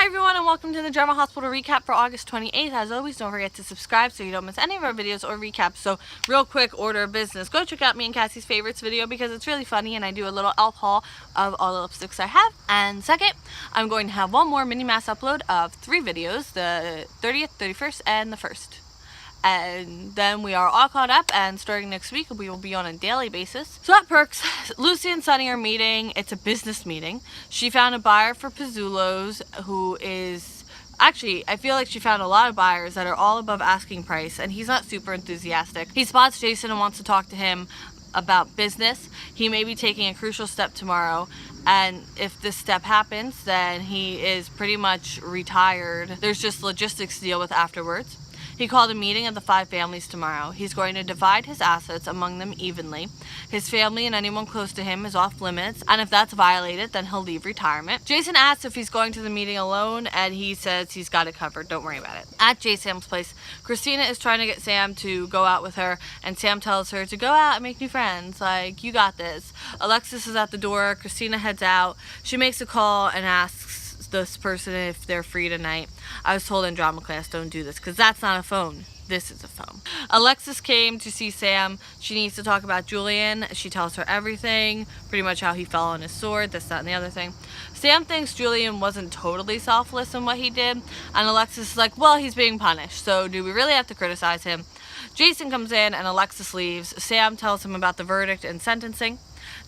Hi everyone and welcome to the Drama Hospital recap for August 28th. As always, don't forget to subscribe so you don't miss any of our videos or recaps. So real quick order of business. Go check out me and Cassie's favorites video because it's really funny and I do a little elf haul of all the lipsticks I have. And second, I'm going to have one more mini mass upload of 3 videos, the 30th, 31st, and the 1st. And then we are all caught up, and starting next week we will be on a daily basis. So at Perks, Lucy and Sunny are meeting. It's a business meeting. She found a buyer for Pizzulo's who is actually, I feel like she found a lot of buyers that are all above asking price, and he's not super enthusiastic. He spots Jason and wants to talk to him about business. He may be taking a crucial step tomorrow, and if this step happens, then he is pretty much retired. There's just logistics to deal with afterwards. He called a meeting of the 5 families tomorrow. He's going to divide his assets among them evenly. His family and anyone close to him is off limits, and if that's violated, then he'll leave retirement. Jason asks if he's going to the meeting alone, and he says he's got it covered. Don't worry about it. At Sam's place, Kristina is trying to get Sam to go out with her, and Sam tells her to go out and make new friends. Like, you got this. Alexis is at the door. Kristina heads out. She makes a call and asks this person if they're free tonight. I was told in drama class, don't do this, because that's not a phone. This is a phone. Alexis came to see Sam. She needs to talk about Julian. She tells her everything, pretty much how he fell on his sword, this, that, and the other thing. Sam thinks Julian wasn't totally selfless in what he did, and Alexis is like, well, he's being punished, so do we really have to criticize him? Jason comes in and Alexis leaves. Sam tells him about the verdict and sentencing.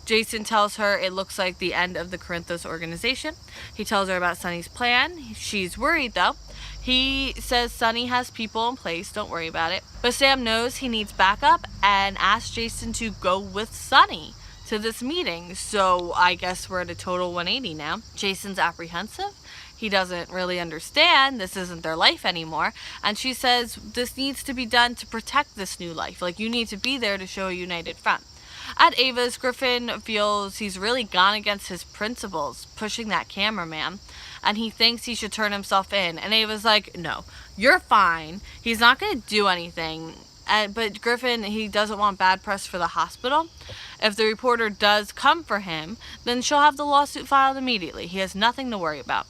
Jason tells her it looks like the end of the Corinthos organization. He tells her about Sunny's plan. She's worried though. He says Sunny has people in place, don't worry about it. But Sam knows he needs backup and asks Jason to go with Sunny to this meeting. So I guess we're at a total 180 now. Jason's apprehensive. He doesn't really understand. This isn't their life anymore. And she says this needs to be done to protect this new life. Like, you need to be there to show a united front. At Ava's, Griffin feels he's really gone against his principles, pushing that cameraman, and he thinks he should turn himself in. And Ava's like, no, you're fine. He's not going to do anything. But Griffin, he doesn't want bad press for the hospital. If the reporter does come for him, then she'll have the lawsuit filed immediately. He has nothing to worry about.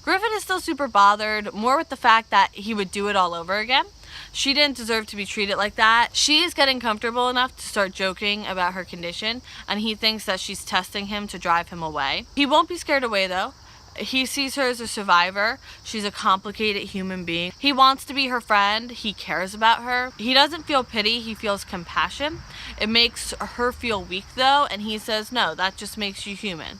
Griffin is still super bothered, more with the fact that he would do it all over again. She didn't deserve to be treated like that. She is getting comfortable enough to start joking about her condition, and he thinks that she's testing him to drive him away. He won't be scared away though. He sees her as a survivor. She's a complicated human being. He wants to be her friend. He cares about her. He doesn't feel pity, he feels compassion. It makes her feel weak though, and he says, no, that just makes you human.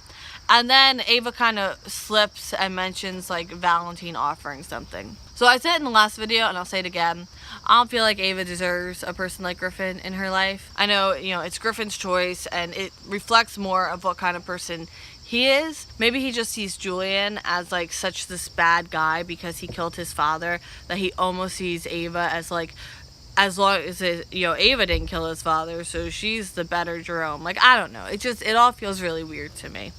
And then Ava kind of slips and mentions like Valentine offering something. So I said it in the last video and I'll say it again. I don't feel like Ava deserves a person like Griffin in her life. I know, it's Griffin's choice and it reflects more of what kind of person he is. Maybe he just sees Julian as like such this bad guy because he killed his father that he almost sees Ava as like, as long as Ava didn't kill his father, so she's the better Jerome. Like, I don't know. It all feels really weird to me.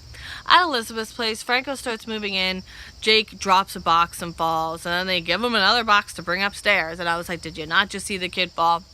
At Elizabeth's place, Franco starts moving in. Jake drops a box and falls, and then they give him another box to bring upstairs. And I was like, did you not just see the kid fall?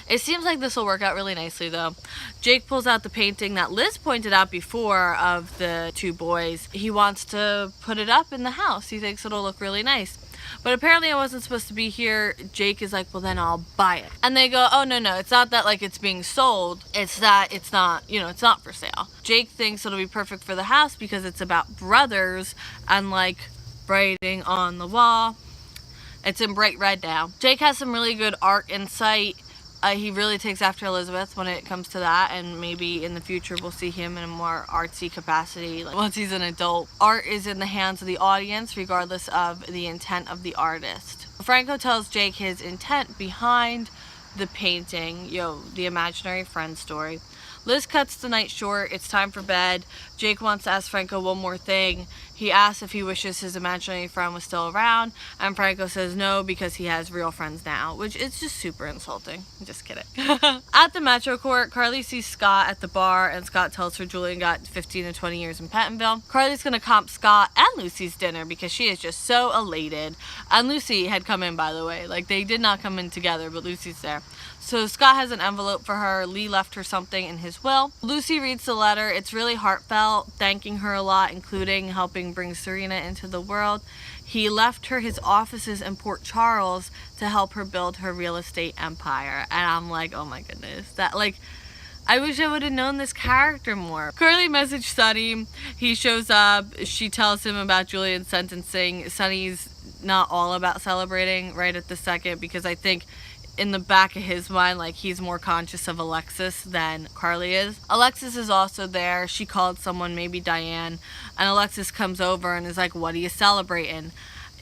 It seems like this will work out really nicely though. Jake pulls out the painting that Liz pointed out before of the 2 boys. He wants to put it up in the house. He thinks it'll look really nice. But apparently I wasn't supposed to be here. Jake is like, well then I'll buy it. And they go, oh no, it's not that like it's being sold. It's that it's not, it's not for sale. Jake thinks it'll be perfect for the house because it's about brothers and like writing on the wall. It's in bright red now. Jake has some really good art insight. He really takes after Elizabeth when it comes to that, and maybe in the future we'll see him in a more artsy capacity like once he's an adult. Art is in the hands of the audience regardless of the intent of the artist. Franco tells Jake his intent behind the painting, the imaginary friend story. Liz cuts the night short. It's time for bed. Jake wants to ask Franco one more thing. He asks if he wishes his imaginary friend was still around, and Franco says no because he has real friends now, which is just super insulting. I'm just kidding. At the Metro Court, Carly sees Scott at the bar, and Scott tells her Julian got 15 to 20 years in Pentonville. Carly's gonna comp Scott and Lucy's dinner because she is just so elated. And Lucy had come in, by the way. Like, they did not come in together, but Lucy's there. So Scott has an envelope for her. Lee left her something in his will. Lucy reads the letter. It's really heartfelt, thanking her a lot, including helping helping bring Serena into the world. He left her his offices in Port Charles to help her build her real estate empire. And I'm like, oh my goodness, that, like, I wish I would have known this character more. Carly messaged Sonny. He shows up. She tells him about Julian's sentencing. Sonny's not all about celebrating right at the second, because I think in the back of his mind, like, he's more conscious of Alexis than Carly is. Alexis is also there. She called someone, maybe Diane, and Alexis comes over and is like, what are you celebrating?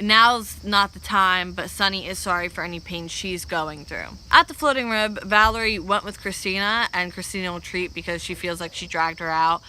Now's not the time, but Sonny is sorry for any pain she's going through. At the floating rib, Valerie went with Kristina, and Kristina will treat because she feels like she dragged her out.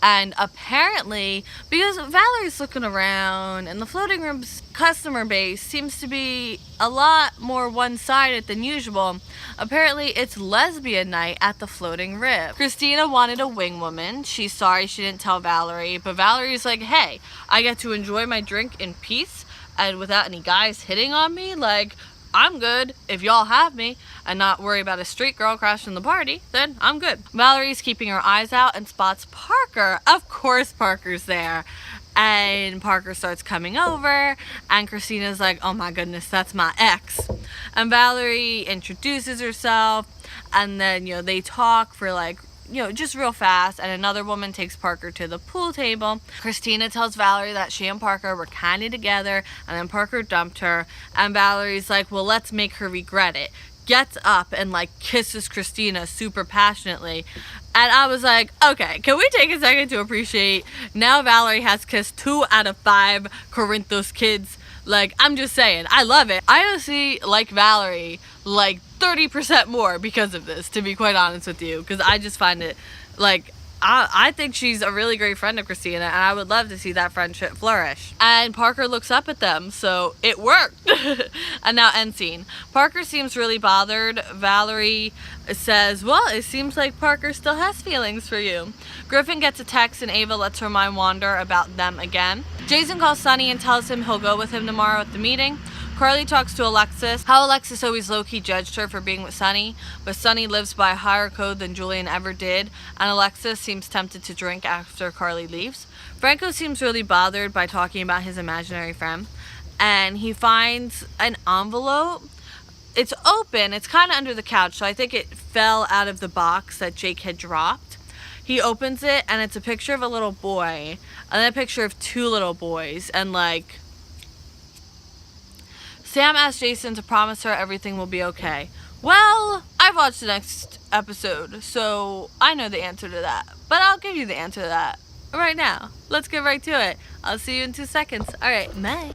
And apparently, because Valerie's looking around and the floating rib's customer base seems to be a lot more one-sided than usual, apparently it's lesbian night at the floating rib. Kristina wanted a wing woman. She's sorry she didn't tell Valerie, but Valerie's like, hey, I get to enjoy my drink in peace and without any guys hitting on me. Like, I'm good. If y'all have me and not worry about a straight girl crashing the party, then I'm good. Valerie's keeping her eyes out and spots Parker. Of course Parker's there. And Parker starts coming over, and Kristina's like, oh my goodness, that's my ex. And Valerie introduces herself, and then, you know, they talk for like, you know, just real fast, and another woman takes Parker to the pool table. Kristina tells Valerie that she and Parker were kind of together, and then Parker dumped her, and Valerie's like, well, let's make her regret it. Gets up and like kisses Kristina super passionately, and I was like, okay, can we take a second to appreciate now Valerie has kissed 2 out of 5 Corinthos kids? Like, I'm just saying, I love it. I honestly like Valerie like 30% more because of this, to be quite honest with you, because I just find it, like, I think she's a really great friend of Kristina, and I would love to see that friendship flourish. And Parker looks up at them, so it worked. And now end scene. Parker seems really bothered. Valerie says, well, it seems like Parker still has feelings for you. Griffin gets a text, and Ava lets her mind wander about them again. Jason calls Sonny and tells him he'll go with him tomorrow at the meeting. Carly talks to Alexis, how Alexis always low-key judged her for being with Sonny, but Sonny lives by a higher code than Julian ever did, and Alexis seems tempted to drink after Carly leaves. Franco seems really bothered by talking about his imaginary friend, and he finds an envelope. It's open, it's kind of under the couch, so I think it fell out of the box that Jake had dropped. He opens it, and it's a picture of a little boy, and then a picture of 2 little boys, and like, Sam asks Jason to promise her everything will be okay. Well, I've watched the next episode, so I know the answer to that. But I'll give you the answer to that right now. Let's get right to it. I'll see you in 2 seconds. Alright, bye.